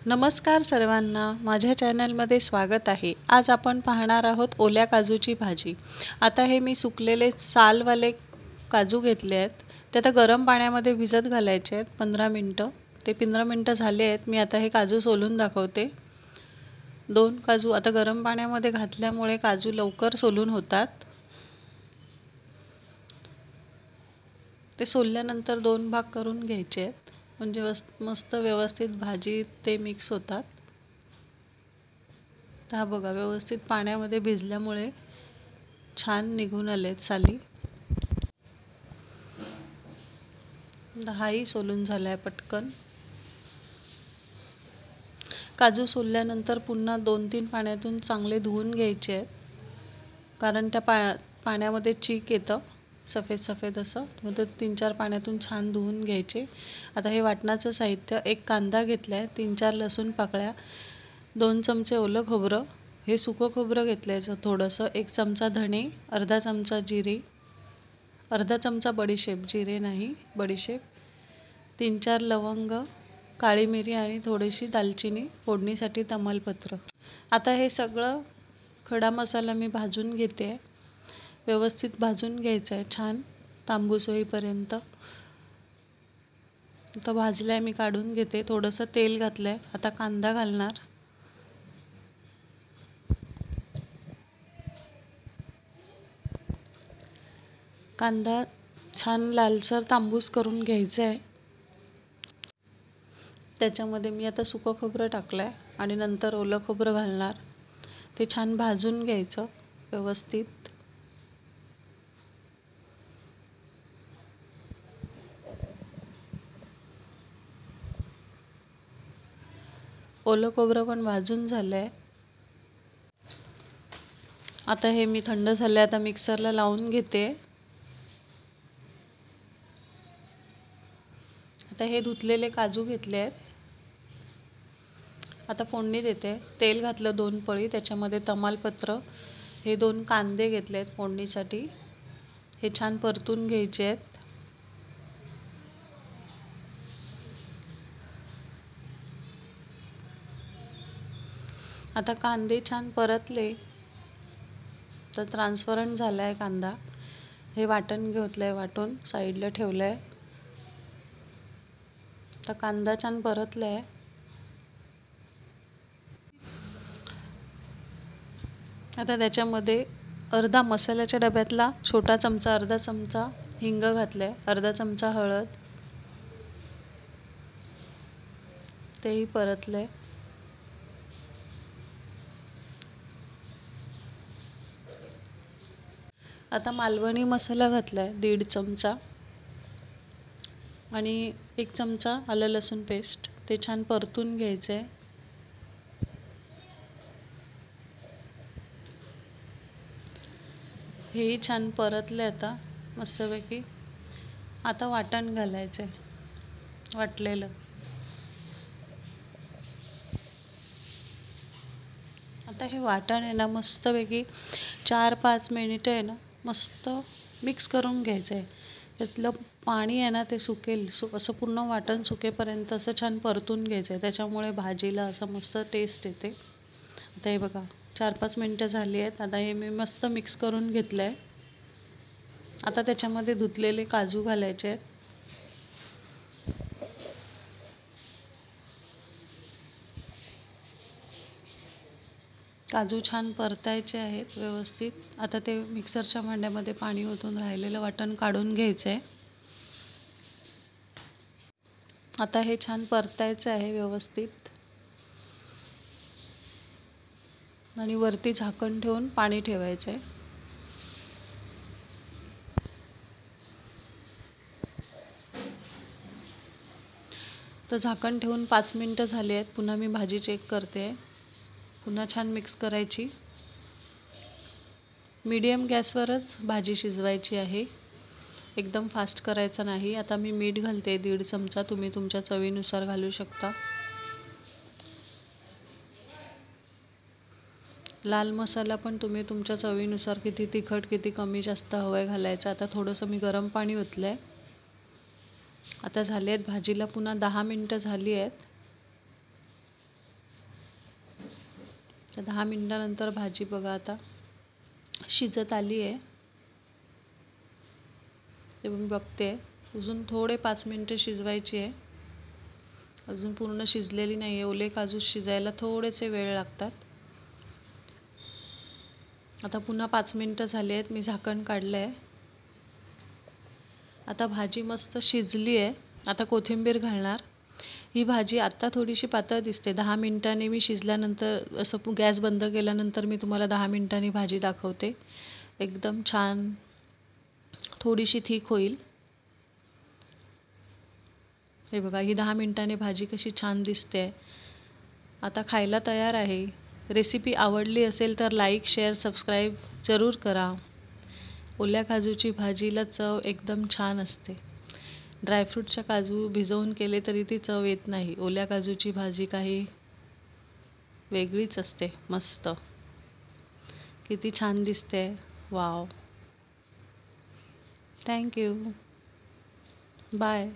नमस्कार सर्वांना, माझ्या चॅनलमध्ये स्वागत आहे। आज आपण पाहणार आहोत ओल्या काजूची भाजी। आता हे मी सुकलेले सालवाले काजू घेतले आहेत, ते आता गरम पाण्यामध्ये भिजत घालायचे आहेत 15 मिनिटं। ते 15 मिनिटं झाले आहेत। मी आता हे काजू सोलून दाखवते। 2 काजू आता गरम पाण्यामध्ये घातल्यामुळे काजू लवकर सोलून होतात। ते सोलल्यानंतर 2 भाग करून घ्यायचे आहेत, म्हणजे मस्त व्यवस्थित भाजी ते मिक्स होतात। तर बघा, व्यवस्थित पाण्यामध्ये भिजल्यामुळे छान निघून आलेत साली। हाही सोलून झालाय पटकन। काजू सोलल्यानंतर पुन्हा 2-3 पाण्यातून चांगले धुवून घ्यायचे आहेत, कारण त्या पाण्यामध्ये चीक येतं सफेद सफेद असं। मग ते 3-4 पाण्यातून छान धुवून घ्यायचे। आता हे वाटणाचं साहित्य: 1 कांदा घेतलाय, 3-4 लसूण पाकळ्या, 2 चमचे ओलं खोबरं, हे सुकं खोबरं घेतलंय थोडंसं, 1 चमचा धणे, अर्धा चमचा जिरे, अर्धा चमचा बडीशेप, जिरे नाही बडीशेप, 3-4 लवंग, काळी मिरी आणि थोडीशी दालचिनी, फोडणीसाठी तमालपत्र। आता हे सगळं खडा मसाला मी भाजून घेते। व्यवस्थित भाजून घ्यायचं आहे छान तांबूस होईपर्यंत। आता भाजलाय, मी काढून घेते। थोडंसं तेल घातलंय, आता कांदा घालणार। कांदा छान लालसर तांबूस करून घ्यायचा आहे। त्याच्यामध्ये मी आता सुकं खोबरं टाकलंय आणि नंतर ओलं खोबरं घालणार। ते छान भाजून घ्यायचं व्यवस्थित। ओलं खोबरं पण भाजून झालंय। आता हे मी थंड झालंय, आता मिक्सरला लावून घेते। आता हे धुतलेले काजू घेतले आहेत, आता फोडणी देते। तेल घातलं 2 पळी, त्याच्यामध्ये तमालपत्र, हे 2 कांदे घेतले आहेत फोडणीसाठी, हे छान परतून घ्यायचे आहेत। आता कांदे छान परतले तर ट्रान्सपरंट झालाय कांदा। हे वाटण घेतलंय, वाटून साईडला ठेवलंय। आता कांदा छान परतलाय। आता त्याच्यामध्ये अर्धा मसाल्याच्या डब्यातला छोटा चमचा, अर्धा चमचा हिंग घातलाय, अर्धा चमचा हळद, तेही परतलंय। आता मालवणी मसाला घातलाय 1.5 चमचा आणि 1 चमचा आलं लसूण पेस्ट, ते छान परतून घ्यायचं आहे। हेही छान परतले आता मस्तपैकी। आता वाटण घालायचं आहे वाटलेलं। आता हे वाटण आहे ना मस्तपैकी 4-5 मिनिटं आहे ना मस्त मिक्स करून घ्यायचं आहे। त्यातलं पाणी आहे ना ते सुकेल, असं पूर्ण वाटण सुकेपर्यंत असं छान परतून घ्यायचं आहे। त्याच्यामुळे भाजीला असं मस्त टेस्ट येते। आता हे बघा 4-5 मिनिटं झाली आहेत। आता हे मी मस्त मिक्स करून घेतलं आहे। आता त्याच्यामध्ये धुतलेले काजू घालायचे आहेत। काजू छान परतायचे आहेत व्यवस्थित। आता ते मिक्सरच्या भांड्यामध्ये पाणी ओतून राहिलेलं वाटण काढून घ्यायचं आहे। आता हे छान परतायचं आहे व्यवस्थित आणि वरती झाकण ठेवून पाणी ठेवायचं आहे। तर झाकण ठेवून 5 मिनिटं झाली आहेत। पुन्हा मी भाजी चेक करते, पुन्हा छान मिक्स करायची। मीडियम गॅसवरच भाजी शिजवायची आहे, एकदम फास्ट करायचं नाही। आता मी मीठ घालते 1.5 चमचा, तुम्ही तुमच्या चवीनुसार घालू शकता। लाल मसाला पण तुम्ही तुमच्या चवीनुसार, किती तिखट किती कमी जास्त हवंय घालायचं। आता थोडंसं मी गरम पाणी ओतलंय। आता झाले आहेत भाजीला पुन्हा 10 मिनिटं झाली आहेत। तर 10 मिनिटानंतर भाजी बघा आता शिजत आली आहे. ते मी बघते, अजून थोडे 5 मिनिटं शिजवायची आहे. अजून पूर्ण शिजलेली नाही आहे. ओले काजू शिजायला थोडेसे वेळ लागतात. आता पुन्हा 5 मिनिटं झाली आहेत. मी झाकण काढलं आहे. आता भाजी मस्त शिजली आहे. आता कोथिंबीर घालणार. ही भाजी आत्ता थोडीशी पातळ दिसते. 10 मिनिटांनी मी शिजल्यानंतर असं गॅस बंद केल्यानंतर मी तुम्हाला 10 मिनिटांनी भाजी दाखवते. एकदम छान थोडीशी थिक होईल. हे बघा, ही 10 मिनिटांनी भाजी कशी छान दिसते. आता खायला तयार आहे. रेसिपी आवडली असेल तर लाईक, शेअर, सबस्क्राईब जरूर करा. ओल्या काजूची भाजीला चव एकदम छान असते. ड्रायफ्रूटच्या काजू भिजवून केले तरी ती चव येत नाही. ओल्या काजूची भाजी काही वेगळीच असते. मस्त, किती छान दिसते. वाव. थँक्यू. बाय.